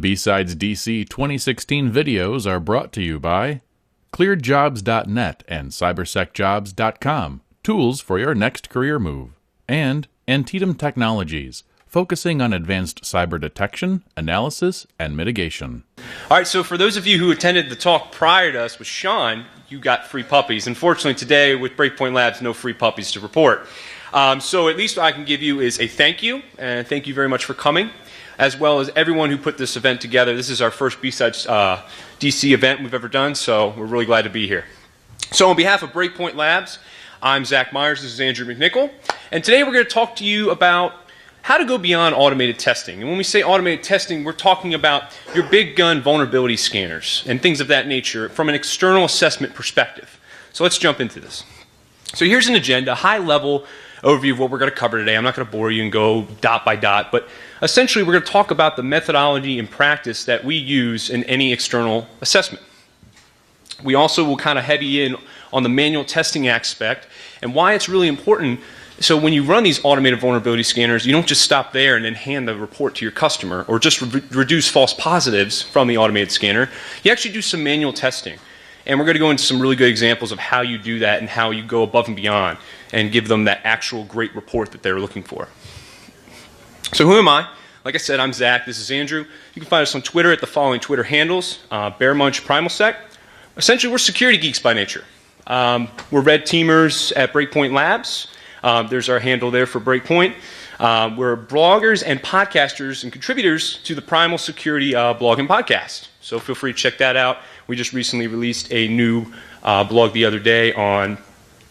BSides DC 2016 videos are brought to you by clearedjobs.net and cybersecjobs.com, tools for your next career move, and Antietam Technologies, focusing on advanced cyber detection, analysis, and mitigation. All right, so for those of you who attended the talk prior to us with Sean, you got free puppies. Unfortunately, today with Breakpoint Labs, no free puppies to report. So at least what I can give you is a thank you, and thank you very much for coming, as well as everyone who put this event together. This is our first BSides DC event we've ever done, so we're really glad to be here. So on behalf of Breakpoint Labs, I'm Zach Myers, this is Andrew McNichol, and today we're going to talk to you about how to go beyond automated testing. And when we say automated testing, we're talking about your big gun vulnerability scanners and things of that nature from an external assessment perspective. So let's jump into this. So here's an agenda, a high-level overview of what we're going to cover today. I'm not going to bore you and go dot by dot, but essentially we're going to talk about the methodology and practice that we use in any external assessment. We also will kind of heavy in on the manual testing aspect and why it's really important. So when you run these automated vulnerability scanners, you don't just stop there and then hand the report to your customer or just reduce false positives from the automated scanner. You actually do some manual testing. And we're going to go into some really good examples of how you do that and how you go above and beyond and give them that actual great report that they're looking for. So who am I? Like I said, I'm Zach. This is Andrew. You can find us on Twitter at the following Twitter handles: Bear Munch PrimalSec. Essentially, we're security geeks by nature. We're red teamers at Breakpoint Labs. There's our handle there for Breakpoint. We're bloggers and podcasters and contributors to the Primal Security blog and podcast. So feel free to check that out. We just recently released a new blog the other day on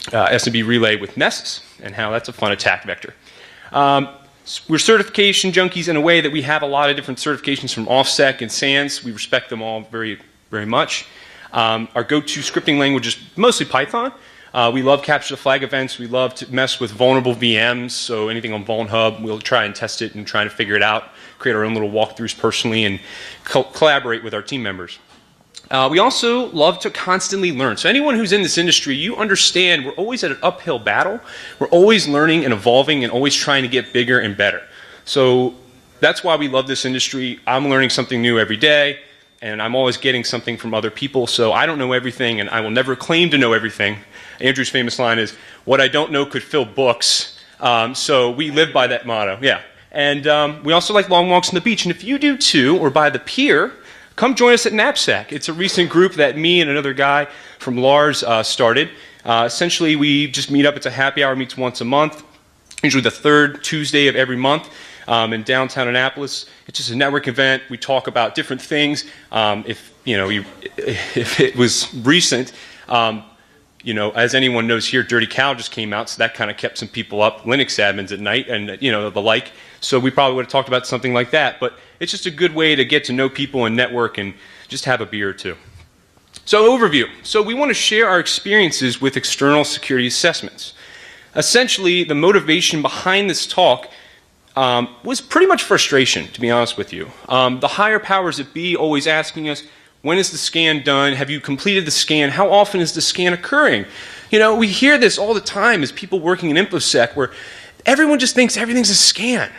SMB Relay with Nessus and how that's a fun attack vector. We're certification junkies in a way that we have a lot of different certifications from OffSec and SANS. We respect them all very, very much. Our go-to scripting language is mostly Python. We love capture the flag events. We love to mess with vulnerable VMs, so anything on VulnHub, we'll try and test it and try to figure it out, create our own little walkthroughs personally, and collaborate with our team members. We also love to constantly learn. So anyone who's in this industry, you understand we're always at an uphill battle. We're always learning and evolving and always trying to get bigger and better. So that's why we love this industry. I'm learning something new every day, and I'm always getting something from other people. So I don't know everything, and I will never claim to know everything. Andrew's famous line is, "What I don't know could fill books." So we live by that motto, yeah. And we also like long walks on the beach. And if you do too, or by the pier, come join us at Knapsack. It's a recent group that me and another guy from Lars started. Essentially, we just meet up. It's a happy hour, meets once a month, usually the third Tuesday of every month in downtown Annapolis. It's just a network event. We talk about different things. If it was recent, as anyone knows here, Dirty Cow just came out, so that kind of kept some people up, Linux admins at night, and the like. So we probably would have talked about something like that. But it's just a good way to get to know people and network and just have a beer or two. So overview. So we want to share our experiences with external security assessments. Essentially, the motivation behind this talk was pretty much frustration, to be honest with you. The higher powers that be always asking us, when is the scan done? Have you completed the scan? How often is the scan occurring? We hear this all the time as people working in InfoSec where everyone just thinks everything's a scan,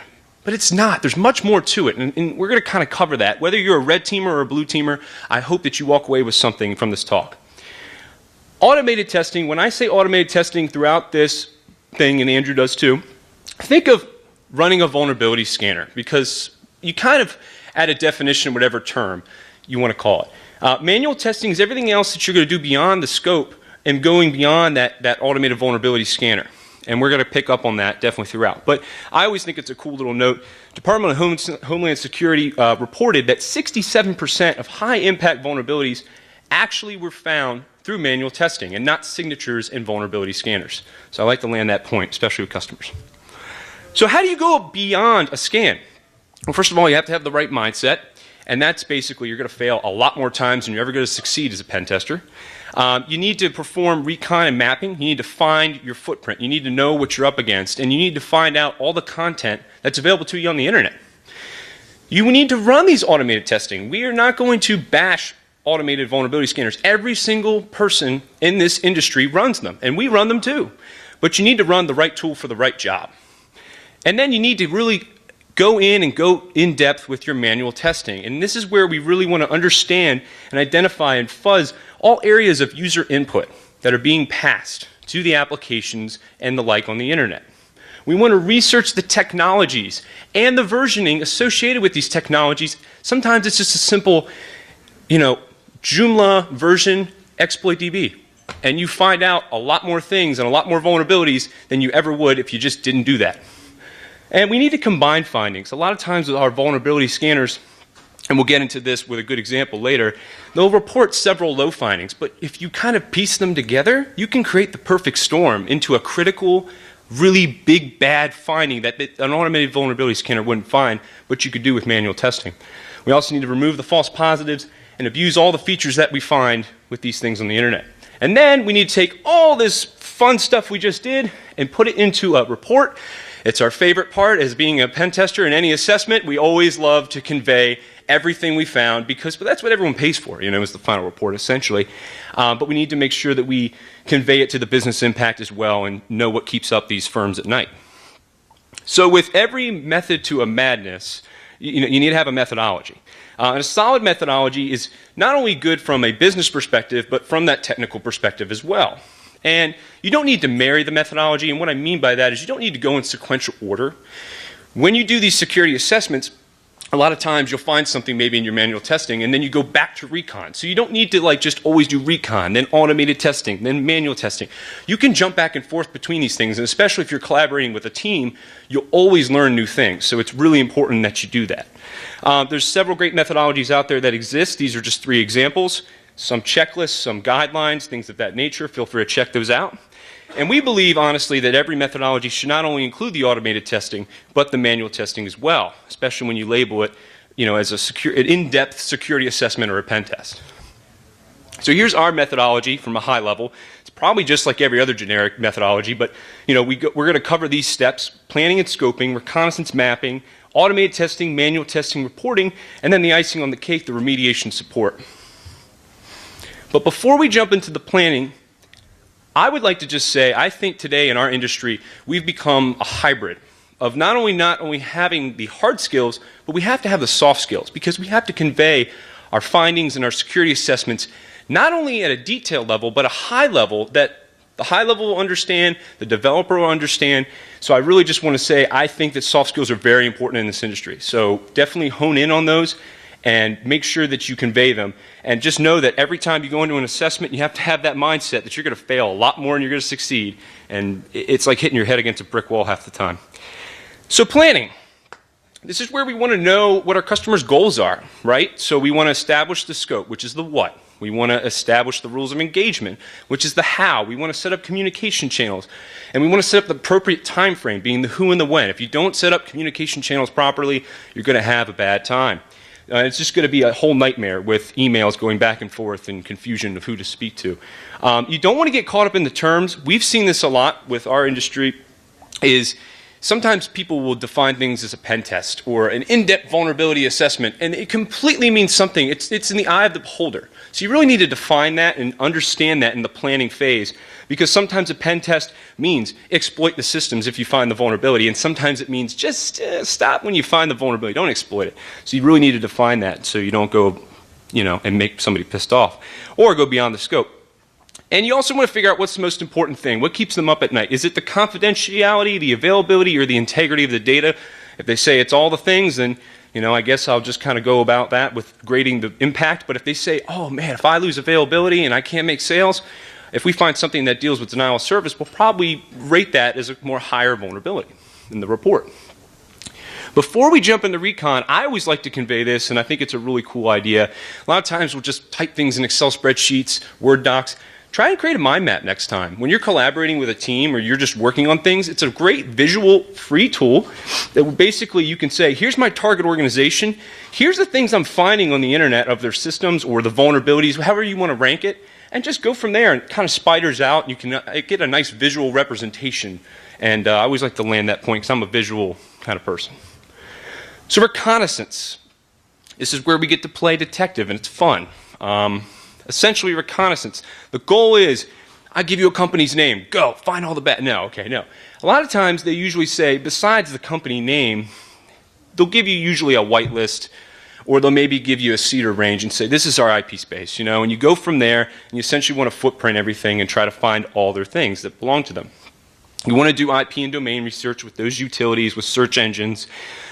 but it's not. There's much more to it, and we're going to kind of cover that. Whether you're a red teamer or a blue teamer, I hope that you walk away with something from this talk. Automated testing, when I say automated testing throughout this thing, and Andrew does too, think of running a vulnerability scanner because you kind of add a definition, whatever term you want to call it. Manual testing is everything else that you're going to do beyond the scope and going beyond that automated vulnerability scanner. And we're going to pick up on that definitely throughout. But I always think it's a cool little note. Department of Homeland Security reported that 67% of high-impact vulnerabilities actually were found through manual testing and not signatures in vulnerability scanners. So I like to land that point, especially with customers. So how do you go beyond a scan? Well, first of all, you have to have the right mindset. And that's basically you're going to fail a lot more times than you're ever going to succeed as a pen tester. You need to perform recon and mapping. You need to find your footprint. You need to know what you're up against. And you need to find out all the content that's available to you on the internet. You need to run these automated testing. We are not going to bash automated vulnerability scanners. Every single person in this industry runs them. And we run them too. But you need to run the right tool for the right job. And then you need to really go in and go in depth with your manual testing. And this is where we really want to understand and identify and fuzz all areas of user input that are being passed to the applications and the like on the internet. We want to research the technologies and the versioning associated with these technologies. Sometimes it's just a simple, Joomla version exploit DB. And you find out a lot more things and a lot more vulnerabilities than you ever would if you just didn't do that. And we need to combine findings. A lot of times with our vulnerability scanners, and we'll get into this with a good example later, they'll report several low findings. But if you kind of piece them together, you can create the perfect storm into a critical, really big, bad finding that an automated vulnerability scanner wouldn't find, but you could do with manual testing. We also need to remove the false positives and abuse all the features that we find with these things on the internet. And then we need to take all this fun stuff we just did and put it into a report. It's our favorite part as being a pen tester in any assessment. We always love to convey everything we found because that's what everyone pays for, is the final report essentially. But we need to make sure that we convey it to the business impact as well and know what keeps up these firms at night. So with every method to a madness, you need to have a methodology. And a solid methodology is not only good from a business perspective, but from that technical perspective as well. And you don't need to marry the methodology, and what I mean by that is you don't need to go in sequential order. When you do these security assessments, a lot of times you'll find something maybe in your manual testing, and then you go back to recon. So you don't need to just always do recon, then automated testing, then manual testing. You can jump back and forth between these things, and especially if you're collaborating with a team, you'll always learn new things. So it's really important that you do that. There's several great methodologies out there that exist. These are just 3 examples. Some checklists, some guidelines, things of that nature. Feel free to check those out. And we believe, honestly, that every methodology should not only include the automated testing, but the manual testing as well, especially when you label it, as an in-depth security assessment or a pen test. So here's our methodology from a high level. It's probably just like every other generic methodology, but we're going to cover these steps: planning and scoping, reconnaissance mapping, automated testing, manual testing, reporting, and then the icing on the cake, the remediation support. But before we jump into the planning, I would like to just say I think today in our industry we've become a hybrid of not only having the hard skills, but we have to have the soft skills because we have to convey our findings and our security assessments not only at a detailed level, but a high level that the high level will understand, the developer will understand. So I really just want to say I think that soft skills are very important in this industry. So definitely hone in on those and make sure that you convey them. And just know that every time you go into an assessment, you have to have that mindset that you're going to fail a lot more than you're going to succeed. And it's like hitting your head against a brick wall half the time. So planning. This is where we want to know what our customers' goals are, right? So we want to establish the scope, which is the what. We want to establish the rules of engagement, which is the how. We want to set up communication channels. And we want to set up the appropriate time frame, being the who and the when. If you don't set up communication channels properly, you're going to have a bad time. It's just going to be a whole nightmare with emails going back and forth and confusion of who to speak to. You don't want to get caught up in the terms. We've seen this a lot with our industry, is sometimes people will define things as a pen test or an in-depth vulnerability assessment, and it completely means something. It's in the eye of the beholder. So you really need to define that and understand that in the planning phase, because sometimes a pen test means exploit the systems if you find the vulnerability, and sometimes it means just stop when you find the vulnerability. Don't exploit it. So you really need to define that so you don't go, and make somebody pissed off or go beyond the scope. And you also want to figure out what's the most important thing. What keeps them up at night? Is it the confidentiality, the availability, or the integrity of the data? If they say it's all the things, then I guess I'll just kind of go about that with grading the impact. But if they say, oh man, if I lose availability and I can't make sales, if we find something that deals with denial of service, we'll probably rate that as a more higher vulnerability in the report. Before we jump into recon, I always like to convey this, and I think it's a really cool idea. A lot of times we'll just type things in Excel spreadsheets, Word docs. Try and create a mind map next time. When you're collaborating with a team or you're just working on things, it's a great visual free tool that basically you can say, here's my target organization, here's the things I'm finding on the internet of their systems or the vulnerabilities, however you want to rank it, and just go from there and kind of spiders out, and you can get a nice visual representation. And I always like to land that point because I'm a visual kind of person. So reconnaissance. This is where we get to play detective, and it's fun. Essentially reconnaissance. The goal is, I give you a company's name. Go, find all the bad. No. A lot of times they usually say, besides the company name, they'll give you usually a whitelist, or they'll maybe give you a cedar range and say, this is our IP space, and you go from there, and you essentially want to footprint everything and try to find all their things that belong to them. You want to do IP and domain research with those utilities, with search engines.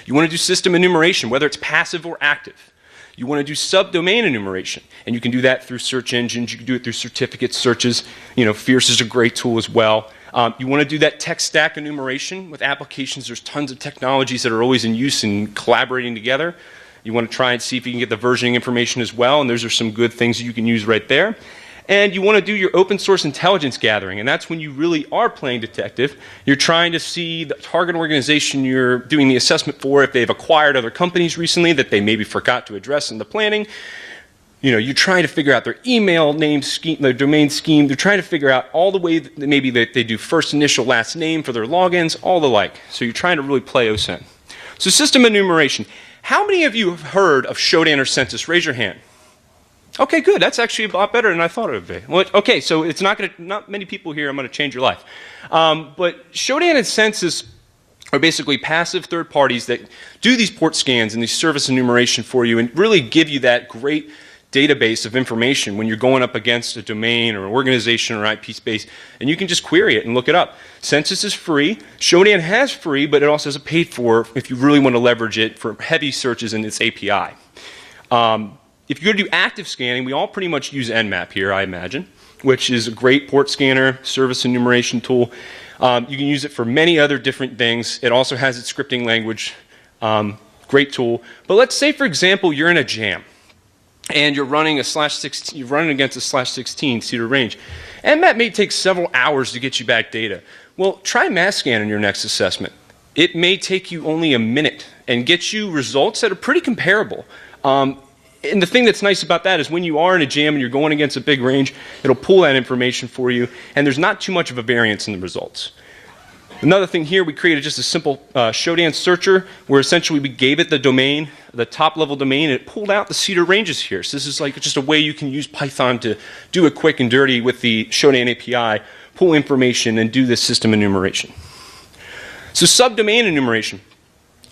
You want to do system enumeration, whether it's passive or active. You want to do subdomain enumeration, and you can do that through search engines. You can do it through certificate searches. Fierce is a great tool as well. You want to do that tech stack enumeration with applications. There's tons of technologies that are always in use and collaborating together. You want to try and see if you can get the versioning information as well, and those are some good things that you can use right there. And you want to do your open source intelligence gathering, and that's when you really are playing detective. You're trying to see the target organization you're doing the assessment for, if they've acquired other companies recently that they maybe forgot to address in the planning. You're trying to figure out their email name scheme, their domain scheme. They're trying to figure out all the way that maybe they do first initial last name for their logins, all the like. So you're trying to really play OSINT. So system enumeration. How many of you have heard of Shodan or Census? Raise your hand. Okay, good. That's actually a lot better than I thought it would be. Well, okay, so it's not many people here. I'm going to change your life. But Shodan and Census are basically passive third parties that do these port scans and these service enumeration for you and really give you that great database of information when you're going up against a domain or an organization or IP space, and you can just query it and look it up. Census is free. Shodan has free, but it also has a paid for if you really want to leverage it for heavy searches in its API. If you're going to do active scanning, we all pretty much use Nmap here, I imagine, which is a great port scanner, service enumeration tool. You can use it for many other different things. It also has its scripting language. Great tool. But let's say, for example, you're in a jam, and you're running a /16. You're running against a /16 Cedar range. Nmap may take several hours to get you back data. Well, try mass scan in your next assessment. It may take you only a minute and get you results that are pretty comparable. And the thing that's nice about that is when you are in a jam and you're going against a big range, it'll pull that information for you, and there's not too much of a variance in the results. Another thing here, we created just a simple Shodan searcher where essentially we gave it the domain, the top level domain, and it pulled out the Cedar ranges here. So this is like just a way you can use Python to do it quick and dirty with the Shodan API, pull information, and do this system enumeration. So subdomain enumeration.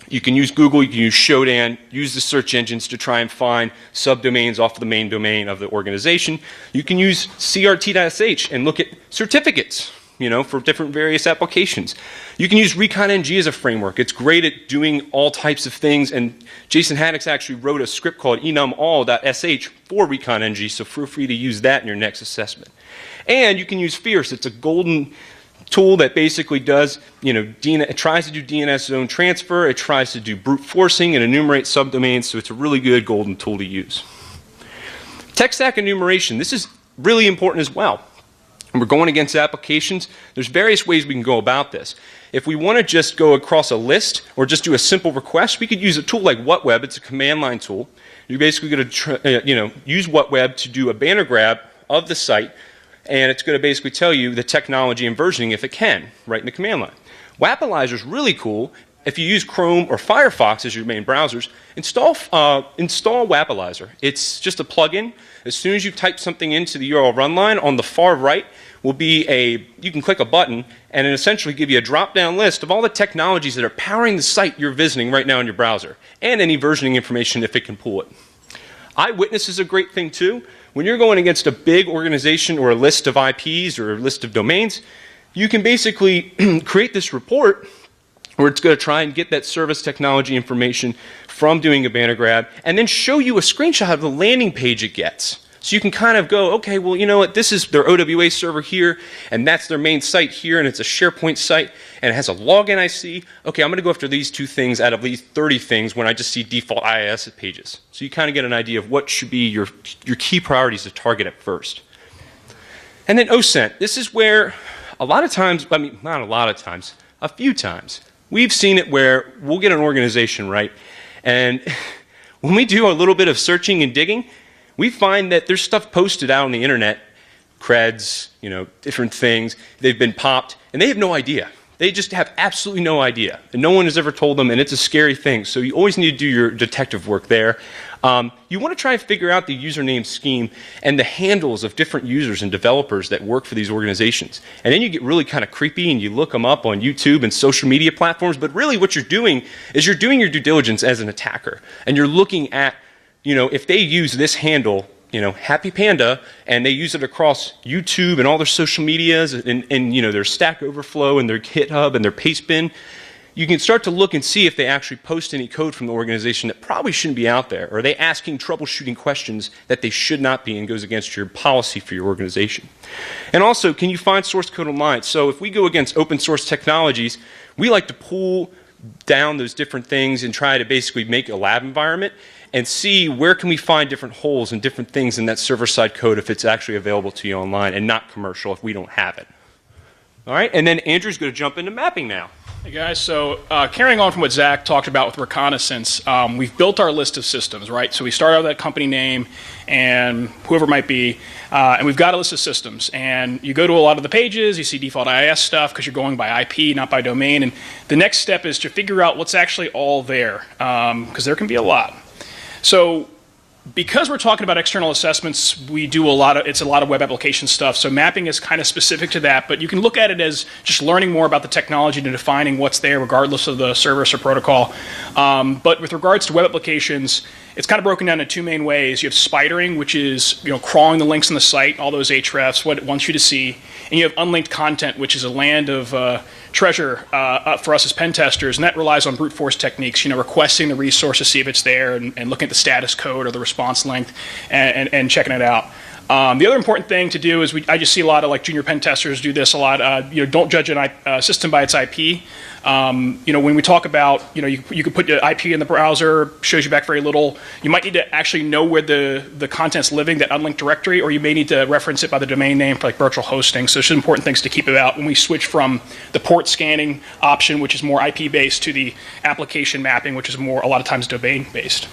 You can use Google, you can use Shodan, use the search engines to try and find subdomains off of the main domain of the organization. You can use crt.sh and look at certificates, for different various applications. You can use ReconNG as a framework. It's great at doing all types of things, and Jason Haddix actually wrote a script called enumall.sh for ReconNG, so feel free to use that in your next assessment. And you can use Fierce. It's a golden tool that basically does, it tries to do DNS zone transfer, it tries to do brute forcing and enumerate subdomains, so it's a really good golden tool to use. Tech stack enumeration, this is really important as well. And we're going against applications. There's various ways we can go about this. If we want to just go across a list or just do a simple request, we could use a tool like WhatWeb. It's a command line tool. You're basically going to use WhatWeb to do a banner grab of the site, and it's going to basically tell you the technology and versioning if it can, right in the command line. Wapalyzer is really cool. If you use Chrome or Firefox as your main browsers, install Wapalyzer. It's just a plugin. As soon as you type something into the URL run line, on the far right will be you can click a button and it essentially give you a drop-down list of all the technologies that are powering the site you're visiting right now in your browser, and any versioning information if it can pull it. Eyewitness is a great thing too. When you're going against a big organization or a list of IPs or a list of domains, you can basically create this report where it's going to try and get that service technology information from doing a banner grab and then show you a screenshot of the landing page it gets. So you can kind of go, okay, well, you know what, this is their OWA server here, and that's their main site here, and it's a SharePoint site, and it has a login IC. Okay, I'm going to go after these 2 things out of these 30 things when I just see default IIS pages. So you kind of get an idea of what should be your key priorities to target at first. And then OSINT. This is where a lot of times, I mean, not a lot of times, a few times, we've seen it where we'll get an organization, right? And when we do a little bit of searching and digging, we find that there's stuff posted out on the internet, creds, different things, they've been popped, and they have no idea. They just have absolutely no idea, and no one has ever told them, and it's a scary thing. So you always need to do your detective work there. You want to try and figure out the username scheme and the handles of different users and developers that work for these organizations. And then you get really kind of creepy and you look them up on YouTube and social media platforms, but really what you're doing is you're doing your due diligence as an attacker. And you're looking at, if they use this handle, Happy Panda, and they use it across YouTube and all their social medias and their Stack Overflow and their GitHub and their Pastebin, you can start to look and see if they actually post any code from the organization that probably shouldn't be out there. Or are they asking troubleshooting questions that they should not be and goes against your policy for your organization? And also, can you find source code online? So if we go against open source technologies, we like to pull down those different things and try to basically make a lab environment and see where can we find different holes and different things in that server-side code if it's actually available to you online and not commercial if we don't have it. All right, and then Andrew's going to jump into mapping now. Hey guys, so carrying on from what Zach talked about with reconnaissance, we've built our list of systems, right? So we start out with that company name and whoever it might be, and we've got a list of systems. And you go to a lot of the pages, you see default IIS stuff because you're going by IP, not by domain. And the next step is to figure out what's actually all there, because there can be a lot. So because we're talking about external assessments, we do it's a lot of web application stuff, so mapping is kind of specific to that, but you can look at it as just learning more about the technology and defining what's there regardless of the service or protocol. But with regards to web applications, it's kind of broken down in two main ways. You have spidering, which is crawling the links on the site, all those hrefs, what it wants you to see, and you have unlinked content, which is a land of treasure for us as pen testers, and that relies on brute force techniques, requesting the resource to see if it's there and looking at the status code or the response length and checking it out. The other important thing to do is I just see a lot of junior pen testers do this a lot. Don't judge a system by its IP. When we talk about, you could put the IP in the browser, shows you back very little. You might need to actually know where the content's living, that unlinked directory, or you may need to reference it by the domain name for virtual hosting. So there's some important things to keep about when we switch from the port scanning option, which is more IP-based, to the application mapping, which is a lot of times domain-based.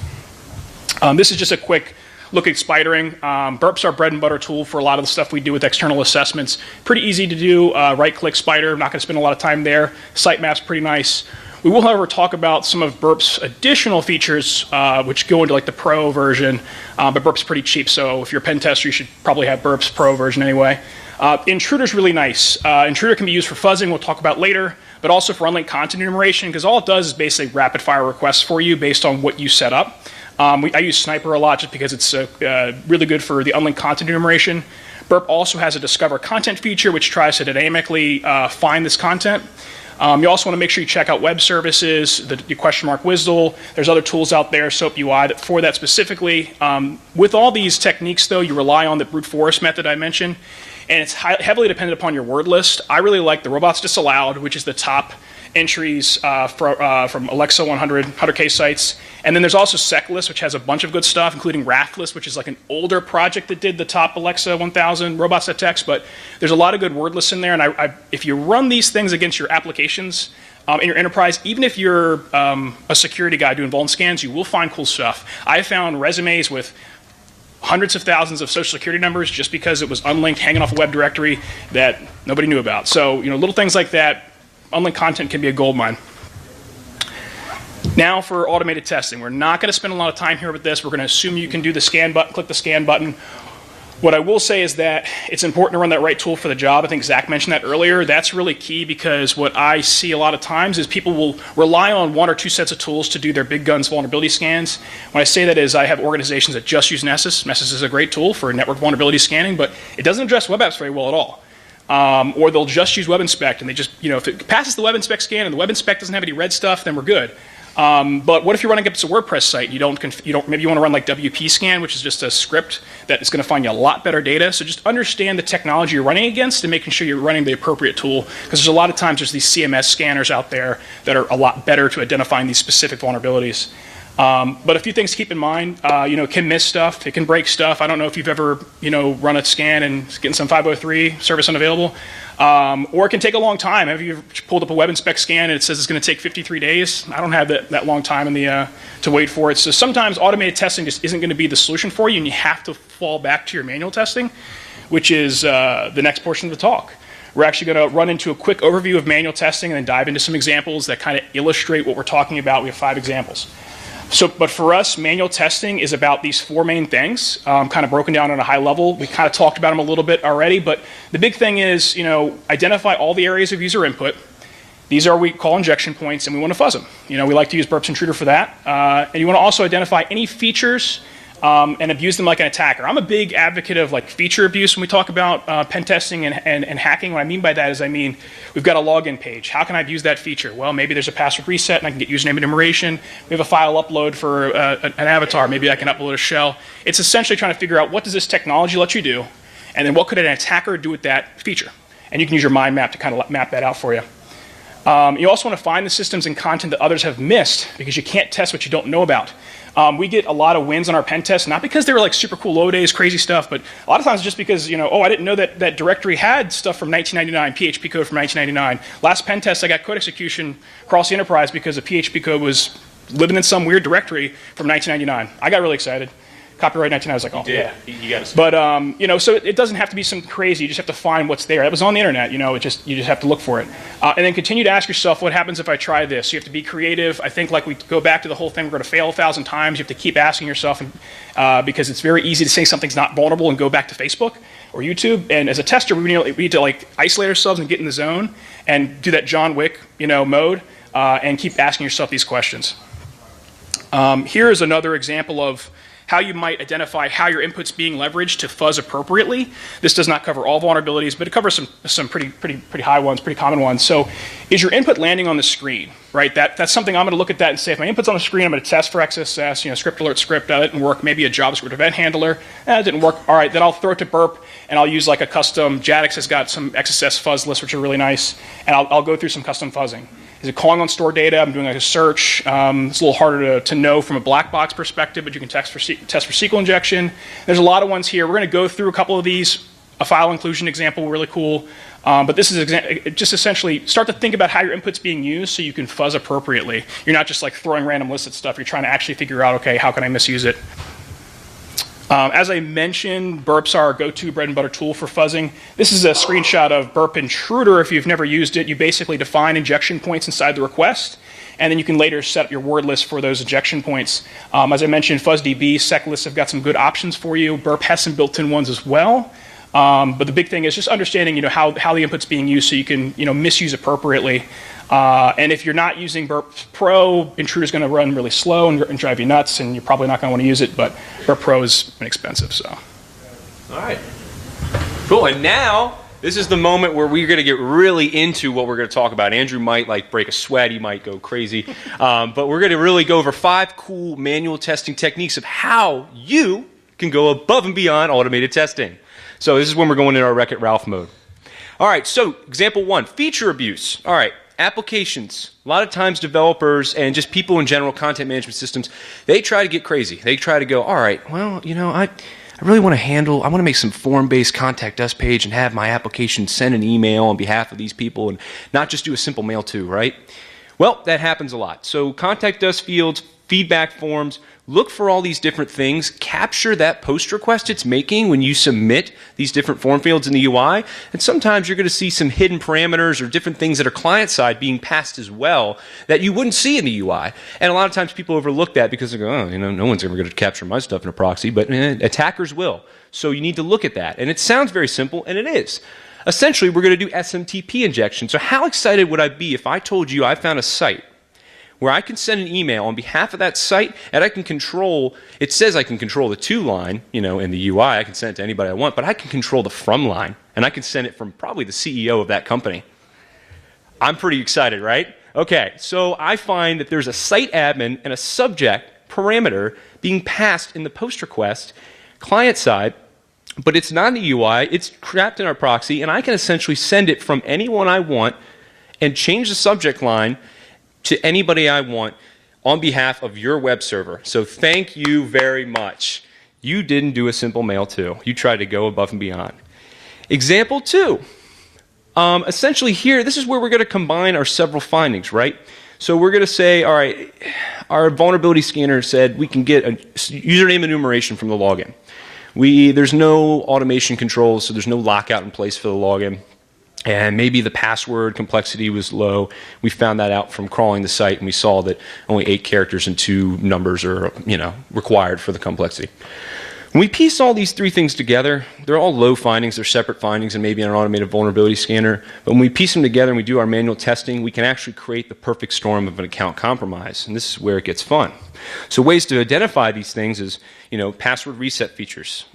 This is just a quick look at spidering. Burp's our bread and butter tool for a lot of the stuff we do with external assessments. Pretty easy to do. Right-click spider. Not going to spend a lot of time there. Sitemap's pretty nice. We will, however, talk about some of Burp's additional features, which go into the Pro version. But Burp's pretty cheap, so if you're a pen tester, you should probably have Burp's Pro version anyway. Intruder's really nice. Intruder can be used for fuzzing, we'll talk about later, but also for unlinked content enumeration, because all it does is basically rapid-fire requests for you based on what you set up. I use Sniper a lot just because it's really good for the unlinked content enumeration. Burp also has a discover content feature which tries to dynamically find this content. You also want to make sure you check out web services, the question mark WSDL. There's other tools out there, SOAP UI, for that specifically. With all these techniques, though, you rely on the brute force method I mentioned, and it's heavily dependent upon your word list. I really like the robots disallowed, which is the top entries from Alexa 100K sites. And then there's also SecList, which has a bunch of good stuff, including RAFList, which is an older project that did the top Alexa 1000 robots.txt. But there's a lot of good word lists in there. And if you run these things against your applications in your enterprise, even if you're a security guy doing vuln scans, you will find cool stuff. I found resumes with hundreds of thousands of social security numbers just because it was unlinked, hanging off a web directory that nobody knew about. So little things like that, unlinked content can be a gold mine. Now for automated testing. We're not going to spend a lot of time here with this. We're going to assume you can do the scan button, click the scan button. What I will say is that it's important to run that right tool for the job. I think Zach mentioned that earlier. That's really key because what I see a lot of times is people will rely on one or two sets of tools to do their big guns vulnerability scans. When I say that is I have organizations that just use Nessus. Nessus is a great tool for network vulnerability scanning, but it doesn't address web apps very well at all. Or they'll just use Web Inspect, and they just, if it passes the Web Inspect scan and the Web Inspect doesn't have any red stuff, then we're good. But what if you're running up to a WordPress site? Maybe you want to run WP Scan, which is just a script that is going to find you a lot better data. So just understand the technology you're running against and making sure you're running the appropriate tool. Because there's a lot of times there's these CMS scanners out there that are a lot better to identifying these specific vulnerabilities. But a few things to keep in mind, it can miss stuff, it can break stuff. I don't know if you've ever, run a scan and getting some 503 service unavailable, or it can take a long time. Have you pulled up a Web Inspect scan and it says it's going to take 53 days? I don't have that long time in to wait for it. So sometimes automated testing just isn't going to be the solution for you, and you have to fall back to your manual testing, which is the next portion of the talk. We're actually going to run into a quick overview of manual testing and then dive into some examples that kind of illustrate what we're talking about. We have 5 examples. But for us, manual testing is about these 4 main things, kind of broken down on a high level. We kind of talked about them a little bit already, but the big thing is, identify all the areas of user input. These are what we call injection points, and we want to fuzz them. We like to use Burp's Intruder for that. And you want to also identify any features and abuse them like an attacker. I'm a big advocate of feature abuse when we talk about pen testing and hacking. What I mean by that is we've got a login page. How can I abuse that feature? Well, maybe there's a password reset and I can get username enumeration. We have a file upload for an avatar. Maybe I can upload a shell. It's essentially trying to figure out what does this technology let you do, and then what could an attacker do with that feature. And you can use your mind map to kind of map that out for you. You also want to find the systems and content that others have missed, because you can't test what you don't know about. We get a lot of wins on our pen tests, not because they were super cool low days, crazy stuff, but a lot of times just because, I didn't know that directory had stuff from 1999, PHP code from 1999. Last pen test, I got code execution across the enterprise because the PHP code was living in some weird directory from 1999. I got really excited. Copyright 1999, I was like, oh, yeah. You got to. But, so it doesn't have to be something crazy. You just have to find what's there. It was on the internet, you just have to look for it. And then continue to ask yourself, what happens if I try this? You have to be creative. I think we go back to the whole thing, we're going to fail 1,000 times. You have to keep asking yourself, because it's very easy to say something's not vulnerable and go back to Facebook or YouTube. And as a tester, we need to isolate ourselves and get in the zone and do that John Wick, mode, and keep asking yourself these questions. Here is another example of how you might identify how your input's being leveraged to fuzz appropriately. This does not cover all vulnerabilities, but it covers some pretty high ones, pretty common ones. So is your input landing on the screen, right? That's something I'm going to look at that and say, if my input's on the screen, I'm going to test for XSS, script alert script, that didn't work. Maybe a JavaScript event handler, that didn't work. All right, then I'll throw it to Burp, and I'll use a custom, Jadix has got some XSS fuzz lists, which are really nice, and I'll go through some custom fuzzing. Is it calling on stored data? I'm doing a search. It's a little harder to know from a black box perspective, but you can test for SQL injection. There's a lot of ones here. We're going to go through a couple of these. A file inclusion example, really cool. But this is just essentially start to think about how your input's being used so you can fuzz appropriately. You're not just throwing random lists at stuff. You're trying to actually figure out, okay, how can I misuse it? As I mentioned, Burp's our go-to bread and butter tool for fuzzing. This is a screenshot of Burp Intruder. If you've never used it, you basically define injection points inside the request, and then you can later set up your word list for those injection points. As I mentioned, FuzzDB, SecList have got some good options for you. Burp has some built-in ones as well. But the big thing is just understanding, how the input's being used so you can, misuse appropriately. And if you're not using Burp Pro, Intruder's going to run really slow and drive you nuts, and you're probably not going to want to use it, but Burp Pro is inexpensive, so. All right. Cool, and now this is the moment where we're going to get really into what we're going to talk about. Andrew might break a sweat, he might go crazy, but we're going to really go over 5 cool manual testing techniques of how you can go above and beyond automated testing. So this is when we're going into our Wreck-It Ralph mode. All right, so example 1, feature abuse. All right, applications. A lot of times developers and just people in general, content management systems, they try to get crazy. They try to go, all right, well, I really want to make some form-based contact us page and have my application send an email on behalf of these people and not just do a simple mail to, right? Well, that happens a lot. So contact us fields, feedback forms, look for all these different things, capture that post request it's making when you submit these different form fields in the UI, and sometimes you're going to see some hidden parameters or different things that are client-side being passed as well that you wouldn't see in the UI. And a lot of times people overlook that because they go, oh, no one's ever going to capture my stuff in a proxy, but attackers will. So you need to look at that. And it sounds very simple, and it is. Essentially, we're going to do SMTP injection. So how excited would I be if I told you I found a site where I can send an email on behalf of that site, and I can control, it says I can control the to line, in the UI, I can send it to anybody I want, but I can control the from line, and I can send it from probably the CEO of that company. I'm pretty excited, right? Okay, so I find that there's a site admin and a subject parameter being passed in the post request client side, but it's not in the UI, it's trapped in our proxy, and I can essentially send it from anyone I want and change the subject line to anybody I want on behalf of your web server. So thank you very much. You didn't do a simple mail to. You tried to go above and beyond. Example 2. Essentially here, this is where we're going to combine our several findings, right? So we're going to say, all right, our vulnerability scanner said we can get a username enumeration from the login. There's no automation controls, so there's no lockout in place for the login. and maybe the password complexity was low. We found that out from crawling the site, and we saw that only 8 characters and 2 numbers are, required for the complexity. When we piece all these 3 things together, they're all low findings, they're separate findings, and maybe an automated vulnerability scanner. But when we piece them together and we do our manual testing, we can actually create the perfect storm of an account compromise. And this is where it gets fun. So ways to identify these things is, password reset features.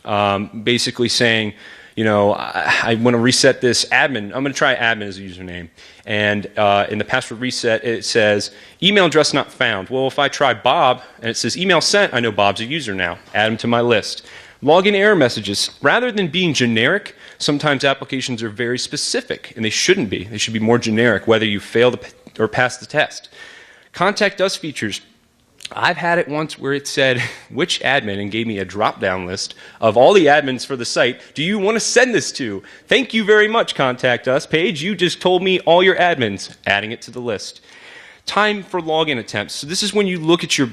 Basically saying, I want to reset this admin. I'm going to try admin as a username. And in the password reset, it says, email address not found. Well, if I try Bob, and it says email sent, I know Bob's a user now. Add him to my list. Login error messages. Rather than being generic, sometimes applications are very specific, and they shouldn't be. They should be more generic, whether you fail or pass the test. Contact us features. I've had it once where it said, which admin, and gave me a drop-down list of all the admins for the site. Do you want to send this to? Thank you very much, Contact Us page. You just told me all your admins, adding it to the list. Time for login attempts. So this is when you look at your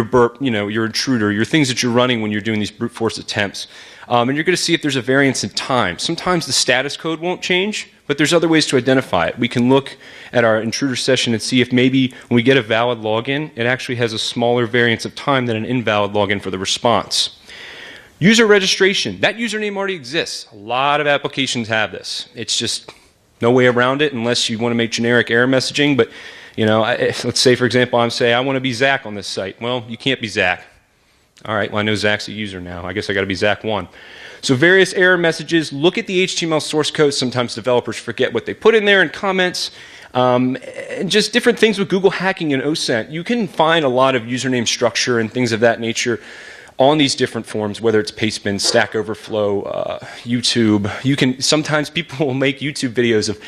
burp, your intruder, your things that you're running when you're doing these brute force attempts. And you're going to see if there's a variance in time. Sometimes the status code won't change, but there's other ways to identify it. We can look at our intruder session and see if maybe when we get a valid login, it actually has a smaller variance of time than an invalid login for the response. User registration. That username already exists. A lot of applications have this. It's just no way around it unless you want to make generic error messaging. But let's say, for example, I want to be Zach on this site. Well, you can't be Zach. All right, well, I know Zach's a user now. I guess I got to be Zach1. So various error messages. Look at the HTML source code. Sometimes developers forget what they put in there in comments. And just different things with Google hacking and OSINT. You can find a lot of username structure and things of that nature on these different forms, whether it's Pastebin, Stack Overflow, YouTube. Sometimes people will make YouTube videos of,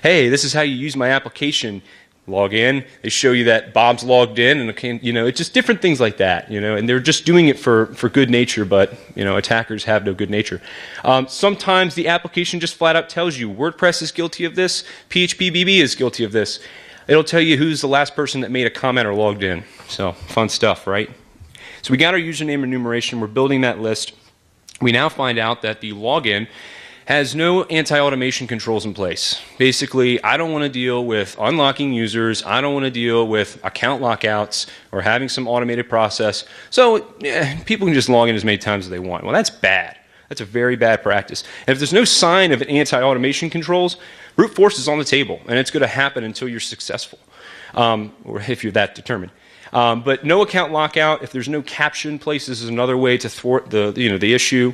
hey, this is how you use my application. Log in, they show you that Bob's logged in, and it's just different things like that, and they're just doing it for good nature, but attackers have no good nature. Sometimes the application just flat out tells you WordPress is guilty of this, PHP-BB is guilty of this. It'll tell you who's the last person that made a comment or logged in. So fun stuff, right? So we got our username enumeration, we're building that list. We now find out that the login has no anti-automation controls in place. Basically, I don't want to deal with unlocking users. I don't want to deal with account lockouts or having some automated process. So people can just log in as many times as they want. Well, that's bad. That's a very bad practice. And if there's no sign of an anti-automation controls, brute force is on the table, and it's going to happen until you're successful, or if you're that determined. But no account lockout. If there's no caption place, this is another way to thwart the issue.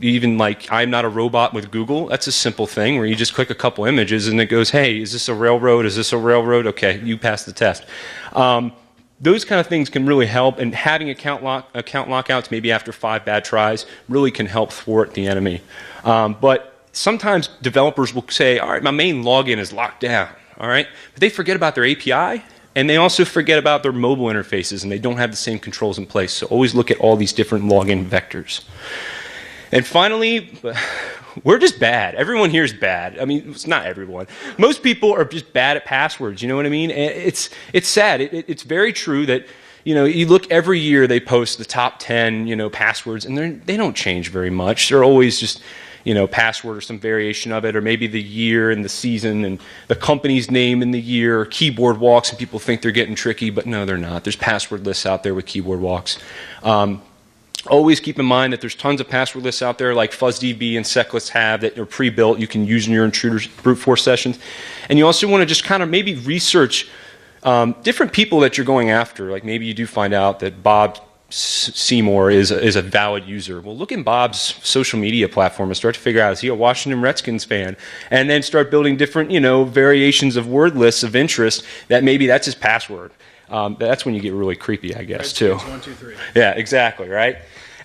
Even like I'm not a robot with Google. That's a simple thing where you just click a couple images and it goes, hey, is this a railroad? Is this a railroad? Okay, you passed the test. Those kind of things can really help, and having account lockouts maybe after 5 bad tries really can help thwart the enemy. But sometimes developers will say, all right, my main login is locked down, all right? But they forget about their API. And they also forget about their mobile interfaces, and they don't have the same controls in place. So always look at all these different login vectors. And finally, we're just bad. Everyone here is bad. I mean, it's not everyone. Most people are just bad at passwords. You know what I mean? It's sad. It's very true that you look every year they post the top 10 passwords, and they don't change very much. They're always just password or some variation of it, or maybe the year and the season and the company's name in the year, or keyboard walks, and people think they're getting tricky, but no, they're not. There's password lists out there with keyboard walks. Always keep in mind that there's tons of password lists out there like FuzzDB and SecLists have that are pre-built you can use in your intruder brute force sessions. And you also want to just kind of maybe research different people that you're going after. Like maybe you do find out that Bob Seymour is a valid user. Well, look in Bob's social media platform and start to figure out, is he a Washington Redskins fan? And then start building different, variations of word lists of interest that maybe that's his password. That's when you get really creepy, I guess, too. 1, 2, 3. Yeah, exactly, right?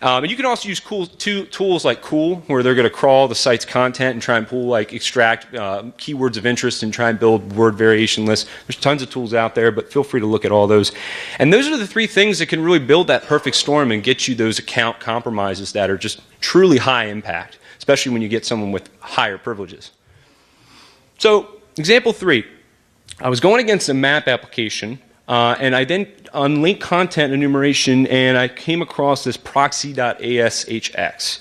And you can also use tools like Cool, where they're going to crawl the site's content and try and extract keywords of interest and try and build word variation lists. There's tons of tools out there, but feel free to look at all those. And those are the 3 things that can really build that perfect storm and get you those account compromises that are just truly high impact, especially when you get someone with higher privileges. So, example 3. I was going against a map application, and I then unlinked content enumeration, and I came across this proxy.ashx.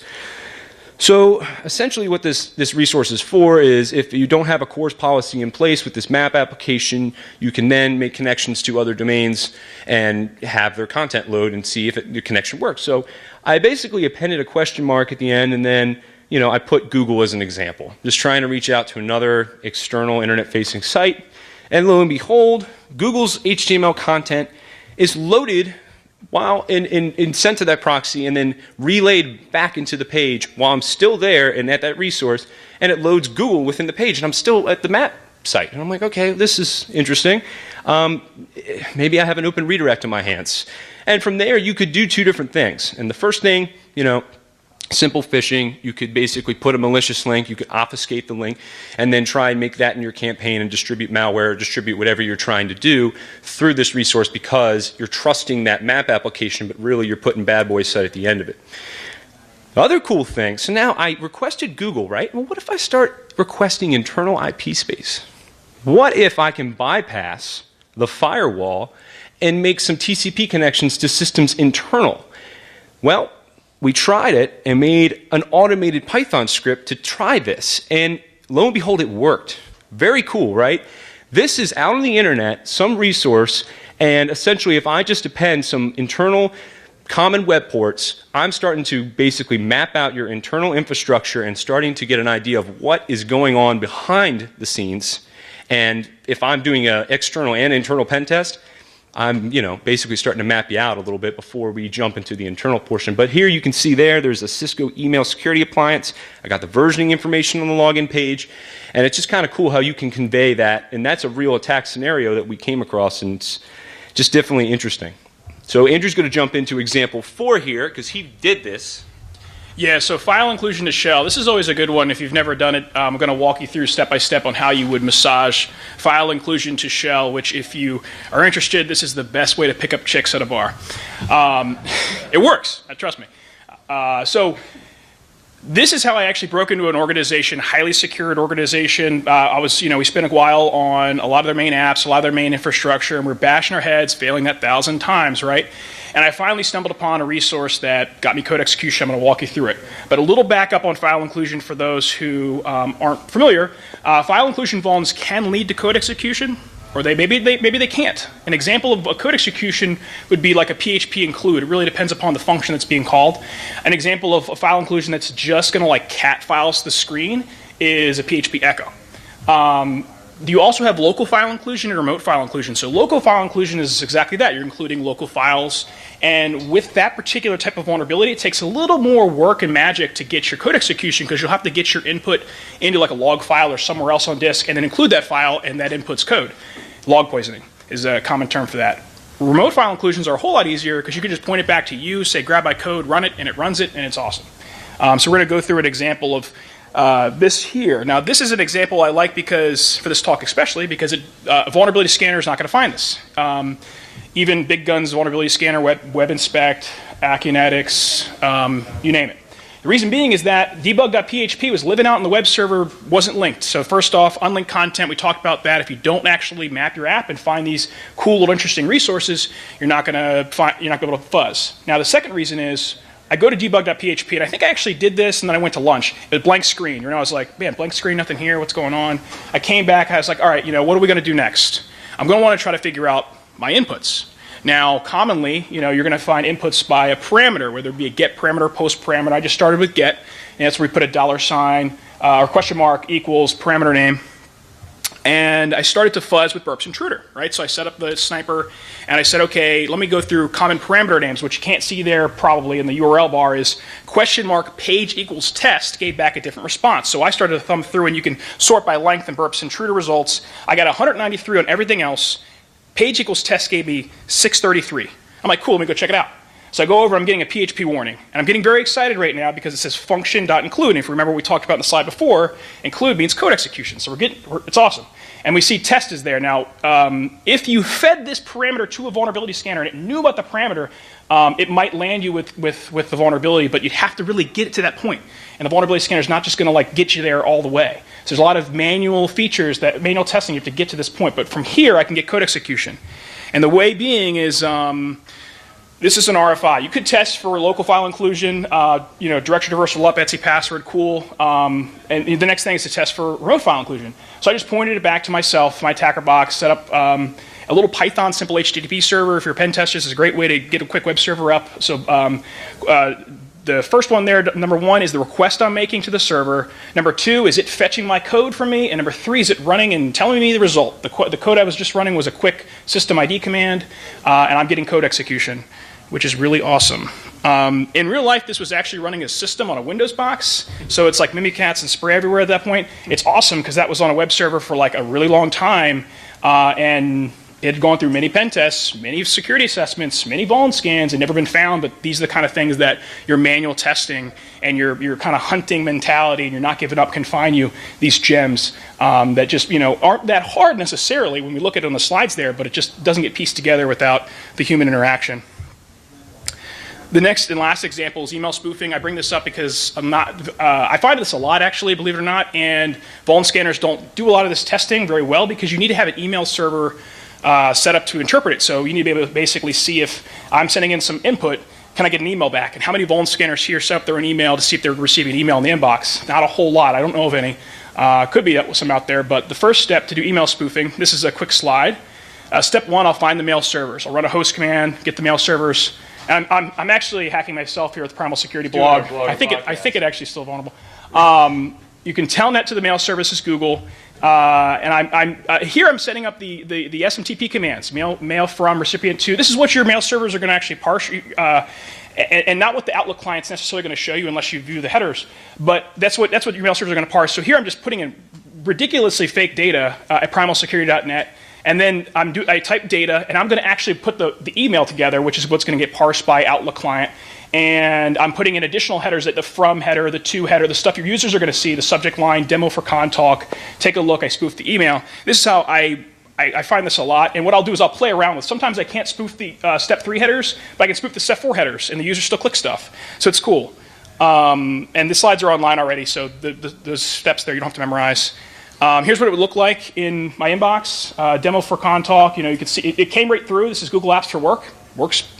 So essentially what this resource is for is if you don't have a CORS policy in place with this map application, you can then make connections to other domains and have their content load and see if the connection works. So I basically appended a question mark at the end, and then I put Google as an example, just trying to reach out to another external internet-facing site. And lo and behold, Google's HTML content is loaded while sent to that proxy and then relayed back into the page while I'm still there and at that resource, and it loads Google within the page, and I'm still at the map site. And I'm like, okay, this is interesting. Maybe I have an open redirect in my hands. And from there, you could do two different things. And the first thing, simple phishing, you could basically put a malicious link, you could obfuscate the link, and then try and make that in your campaign and distribute malware or distribute whatever you're trying to do through this resource because you're trusting that map application, but really you're putting bad boy site at the end of it. The other cool thing, so now I requested Google, right? Well, what if I start requesting internal IP space? What if I can bypass the firewall and make some TCP connections to systems internal? Well, we tried it and made an automated Python script to try this, and lo and behold, it worked. Very cool, right? This is out on the internet, some resource, and essentially if I just append some internal common web ports, I'm starting to basically map out your internal infrastructure and starting to get an idea of what is going on behind the scenes. And if I'm doing an external and internal pen test, I'm, basically starting to map you out a little bit before we jump into the internal portion. But here you can see there's a Cisco email security appliance. I got the versioning information on the login page. And it's just kind of cool how you can convey that. And that's a real attack scenario that we came across, and it's just definitely interesting. So Andrew's going to jump into example 4 here because he did this. Yeah, so file inclusion to shell. This is always a good one. If you've never done it, I'm going to walk you through step by step on how you would massage file inclusion to shell, which if you are interested, this is the best way to pick up chicks at a bar. It works, trust me. So this is how I actually broke into an organization, highly secured organization. We spent a while on a lot of their main apps, a lot of their main infrastructure, and we're bashing our heads, failing that 1,000 times, right? And I finally stumbled upon a resource that got me code execution. I'm going to walk you through it. But a little backup on file inclusion for those who aren't familiar. File inclusion vulns can lead to code execution, or maybe they can't. An example of a code execution would be like a PHP include. It really depends upon the function that's being called. An example of a file inclusion that's just going to cat files the screen is a PHP echo. You also have local file inclusion and remote file inclusion. So local file inclusion is exactly that. You're including local files. And with that particular type of vulnerability, it takes a little more work and magic to get your code execution because you'll have to get your input into a log file or somewhere else on disk and then include that file and that input's code. Log poisoning is a common term for that. Remote file inclusions are a whole lot easier because you can just point it back to you, say grab my code, run it, and it runs it, and it's awesome. So we're going to go through an example of this here. Now, this is an example I like because, for this talk especially, because a vulnerability scanner is not going to find this. Even Big Gun's vulnerability scanner, Web Inspect, Acunetics, you name it. The reason being is that debug.php was living out in the web server, wasn't linked. So first off, unlinked content, we talked about that. If you don't actually map your app and find these cool little interesting resources, you're not going to be able to fuzz. Now, the second reason is I go to debug.php, and I think I actually did this, and then I went to lunch. It was blank screen. I was like, man, blank screen, nothing here, what's going on? I came back, I was like, all right, what are we going to do next? I'm going to want to try to figure out my inputs. Now, commonly, you're going to find inputs by a parameter, whether it be a get parameter, post parameter. I just started with get, and that's where we put a $sign or question mark equals parameter name. And I started to fuzz with burps intruder, right? So I set up the sniper, and I said, okay, let me go through common parameter names, which you can't see there probably in the URL bar is question mark page equals test gave back a different response. So I started to thumb through, and you can sort by length and burps intruder results. I got 193 on everything else. Page equals test gave me 633. I'm like, cool, let me go check it out. So I go over, I'm getting a PHP warning. And I'm getting very excited right now because it says function.include. And if you remember what we talked about in the slide before, include means code execution. So it's awesome. And we see test is there. Now, if you fed this parameter to a vulnerability scanner and it knew about the parameter, it might land you with the vulnerability, but you'd have to really get it to that point. And the vulnerability scanner is not just going to get you there all the way. So there's a lot of manual features, manual testing you have to get to this point. But from here, I can get code execution. And the way being is This is an RFI. You could test for local file inclusion, you know, directory traversal up, etc password, cool. And the next thing is to test for remote file inclusion. So I just pointed it back to myself, my attacker box, set up a little Python simple HTTP server. If you're a pen tester, this is a great way to get a quick web server up. So the first one there, number 1, is the request I'm making to the server. Number 2, is it fetching my code for me? And number 3, is it running and telling me the result? The code I was just running was a quick system ID command, and I'm getting code execution, which is really awesome. In real life, this was actually running a system on a Windows box, so it's like Mimikatz and spray everywhere at that point. It's awesome because that was on a web server for like a really long time, and it had gone through many pen tests, many security assessments, many vuln scans, and never been found. But these are the kind of things that your manual testing and your kind of hunting mentality and you're not giving up can find you these gems that just, you know, aren't that hard necessarily when we look at it on the slides there, but it just doesn't get pieced together without the human interaction. The next and last example is email spoofing. I bring this up because I find this a lot actually, believe it or not, and vuln scanners don't do a lot of this testing very well because you need to have an email server set up to interpret it. So you need to be able to basically see if I'm sending in some input, can I get an email back? And how many vuln scanners here set up their own email to see if they're receiving an email in the inbox? Not a whole lot. I don't know of any. Could be some out there. But the first step to do email spoofing, this is a quick slide. Step 1, I'll find the mail servers. I'll run a host command, get the mail servers. And I'm actually hacking myself here with the Primal Security blog. I think it actually is still vulnerable. You can telnet to the mail services Google. And here I'm setting up the SMTP commands, mail from, recipient to. This is what your mail servers are going to actually parse, and not what the Outlook client's necessarily going to show you unless you view the headers. But that's what your mail servers are going to parse. So here I'm just putting in ridiculously fake data at primalsecurity.net, and then I type data, and I'm going to actually put the email together, which is what's going to get parsed by Outlook client. And I'm putting in additional headers at the from header, the to header, the stuff your users are going to see, the subject line, demo for Contalk, take a look, I spoof the email. This is how I find this a lot. And what I'll do is I'll play around with. Sometimes I can't spoof the step 3 headers, but I can spoof the step 4 headers, and the user still clicks stuff. So it's cool. And the slides are online already, so those steps there you don't have to memorize. Here's what it would look like in my inbox. Demo for Contalk, you know, you can see it came right through. This is Google Apps for Work. Works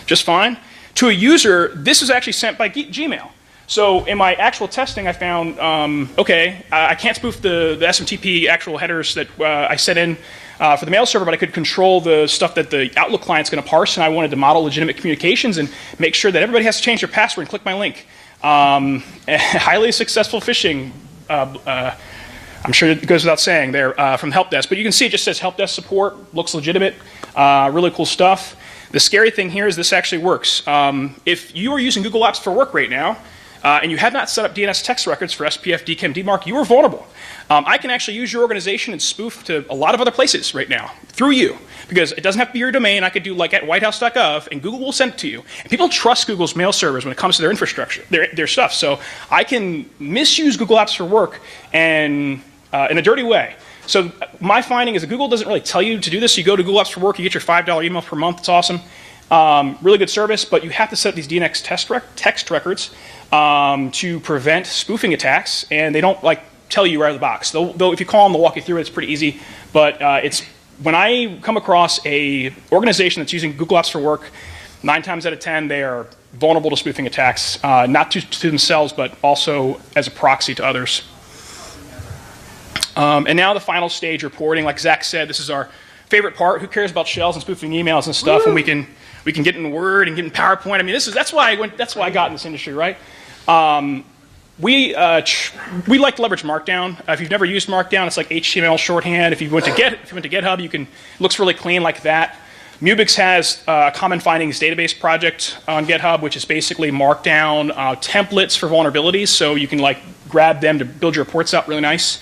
just fine. To a user, this is actually sent by Gmail. So in my actual testing, I found, I can't spoof the SMTP actual headers that I sent in for the mail server, but I could control the stuff that the Outlook client's going to parse, and I wanted to model legitimate communications and make sure that everybody has to change their password and click my link. Highly successful phishing. I'm sure it goes without saying there from the help desk, but you can see it just says help desk support, looks legitimate, really cool stuff. The scary thing here is this actually works. If you are using Google Apps for Work right now, and you have not set up DNS text records for SPF, DKIM, DMARC, you are vulnerable. I can actually use your organization and spoof to a lot of other places right now through you, because it doesn't have to be your domain. I could do like at whitehouse.gov, and Google will send it to you. And people trust Google's mail servers when it comes to their infrastructure, their stuff. So I can misuse Google Apps for Work and in a dirty way. So my finding is that Google doesn't really tell you to do this. You go to Google Apps for Work, you get your $5 email per month. It's awesome. Really good service, but you have to set up these DNS text records to prevent spoofing attacks, and they don't like tell you right out of the box. Though if you call them, they'll walk you through it. It's pretty easy, but it's when I come across a organization that's using Google Apps for Work, 9 times out of 10 they are vulnerable to spoofing attacks, not to themselves, but also as a proxy to others. And now the final stage, reporting. Like Zach said, this is our favorite part. Who cares about shells and spoofing emails and stuff? And we can get in Word and get in PowerPoint. I mean, that's why I got in this industry, right? We like to leverage Markdown. If you've never used Markdown, it's like HTML shorthand. If you went to GitHub, it looks really clean like that. Mubix has a common findings database project on GitHub, which is basically Markdown templates for vulnerabilities, so you can like grab them to build your reports out really nice.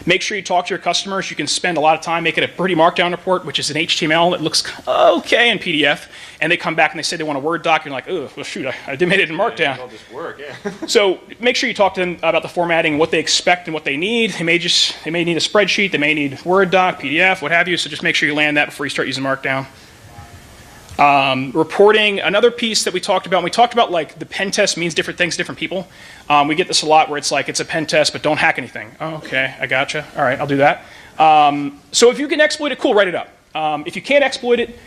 Make sure you talk to your customers. You can spend a lot of time making a pretty Markdown report, which is in HTML. It looks okay in PDF. And they come back and they say they want a Word doc. You're like, oh, well, shoot, I made it in Markdown. It'll just work, yeah. So make sure you talk to them about the formatting, what they expect and what they need. They may need a spreadsheet. They may need Word doc, PDF, what have you. So just make sure you land that before you start using Markdown. Reporting, another piece that we talked about, like the pen test means different things to different people. We get this a lot where it's like, it's a pen test, but don't hack anything. Oh, okay, I gotcha. All right, I'll do that. So if you can exploit it, cool, write it up. If you can't exploit it,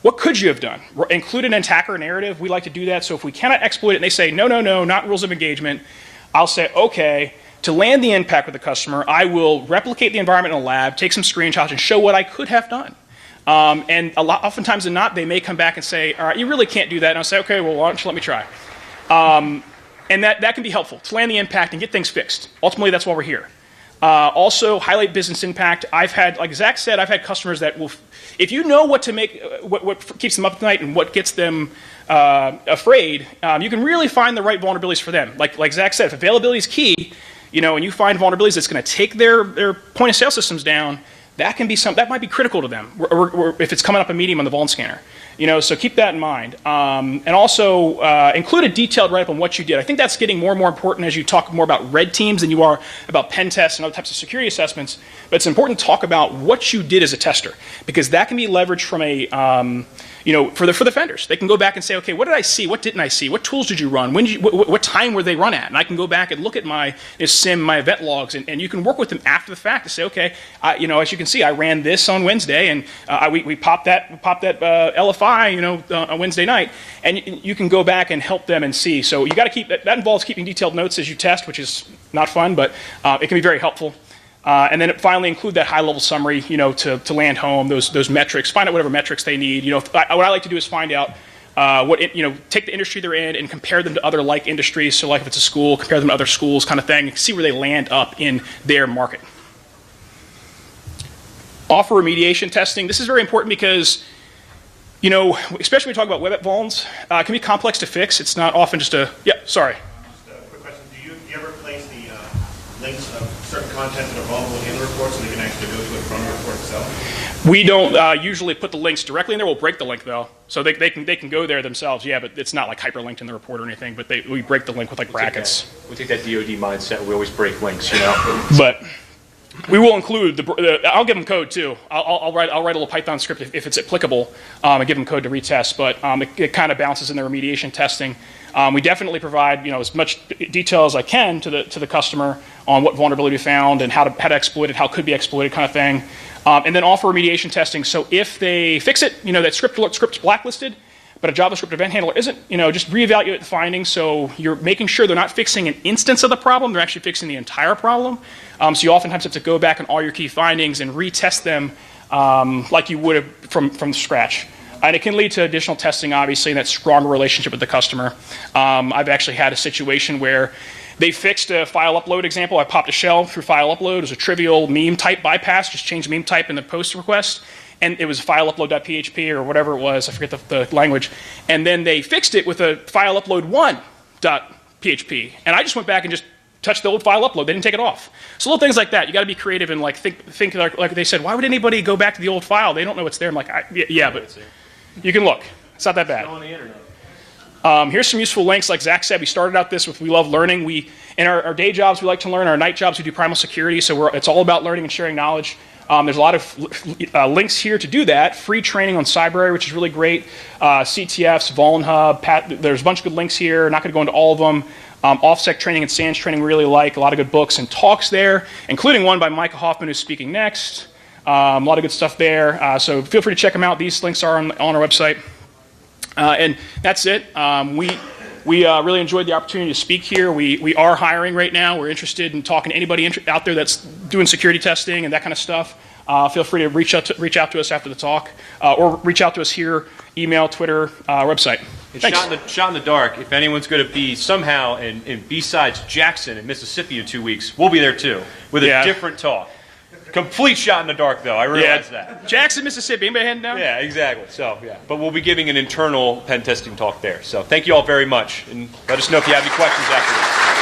what could you have done? Include an attacker narrative. We like to do that. So if we cannot exploit it and they say, no, no, no, not rules of engagement, I'll say, okay, to land the impact with the customer, I will replicate the environment in a lab, take some screenshots, and show what I could have done. And oftentimes than not, they may come back and say, all right, you really can't do that. And I'll say, okay, well, why don't you let me try? And that can be helpful to land the impact and get things fixed. Ultimately, that's why we're here. Also, highlight business impact. I've had, like Zach said, I've had customers that will, if you know what to make, what keeps them up at night and what gets them afraid, you can really find the right vulnerabilities for them. Like Zach said, if availability is key, and you find vulnerabilities that's going to take their point of sale systems down, that can be that might be critical to them, or if it's coming up a medium on the vuln scanner. So keep that in mind. And also include a detailed write-up on what you did. I think that's getting more and more important as you talk more about red teams than you are about pen tests and other types of security assessments. But it's important to talk about what you did as a tester, because that can be leveraged from a, for the vendors. They can go back and say, okay, what did I see? What didn't I see? What tools did you run? When did what time were they run at? And I can go back and look at my SIM, my event logs, and you can work with them after the fact to say, okay, as you can see, I ran this on Wednesday, and we popped that LFI, on Wednesday night, and you can go back and help them and see. So you got to keep that involves keeping detailed notes as you test, which is not fun, but it can be very helpful. And then finally include that high-level summary, to land home, those metrics, find out whatever metrics they need. What I like to do is find out take the industry they're in and compare them to other like industries. So like if it's a school, compare them to other schools kind of thing, see where they land up in their market. Offer remediation testing. This is very important because, especially when we talk about web app vulns, it can be complex to fix. It's not often just sorry. Just a quick question. Do you ever place the links of certain content that are vulnerable in the report so they can actually go to it from the report itself? We don't usually put the links directly in there. We'll break the link though, so they can go there themselves. Yeah, but it's not like hyperlinked in the report or anything. But we break the link with brackets. We take that DoD mindset. We always break links, But we will include I'll give them code too. I'll write a little Python script if it's applicable, and give them code to retest. But it kind of bounces in the remediation testing. We definitely provide as much detail as I can to the customer on what vulnerability we found and how to exploit it, how it could be exploited, kind of thing. And then offer remediation testing. So if they fix it, that script's blacklisted, but a JavaScript event handler isn't, just reevaluate the findings. So you're making sure they're not fixing an instance of the problem, they're actually fixing the entire problem. So you oftentimes have to go back on all your key findings and retest them like you would have from scratch. And it can lead to additional testing, obviously, and that stronger relationship with the customer. I've actually had a situation where they fixed a file upload example. I popped a shell through file upload. It was a trivial meme type bypass, just changed meme type in the post request. And it was file upload.php or whatever it was. I forget the language. And then they fixed it with a file upload 1.php. And I just went back and just touched the old file upload. They didn't take it off. So little things like that. You got to be creative and think like they said, why would anybody go back to the old file? They don't know what's there. I'm like, yeah, but you can look. It's not that bad. On the internet. Here's some useful links. Like Zach said, we started out this with we love learning. In our day jobs, we like to learn. Our night jobs, we do primal security. So it's all about learning and sharing knowledge. There's a lot of links here to do that. Free training on Cyber, which is really great. CTFs, Vuln Hub. There's a bunch of good links here. Not going to go into all of them. OffSec training and SANS training we really like. A lot of good books and talks there, including one by Micah Hoffman who's speaking next. A lot of good stuff there. So feel free to check them out. These links are on our website. And that's it. We really enjoyed the opportunity to speak here. We are hiring right now. We're interested in talking to anybody out there that's doing security testing and that kind of stuff. Feel free to reach out to us after the talk, or reach out to us here, email, Twitter, website. Shot in the dark. If anyone's going to be somehow in BSides Jackson in Mississippi in 2 weeks, we'll be there too with a different talk. Complete shot in the dark, though. I realize that. Jackson, Mississippi. Anybody heading down? Yeah, exactly. So, but we'll be giving an internal pen testing talk there. So, thank you all very much, and let us know if you have any questions after this.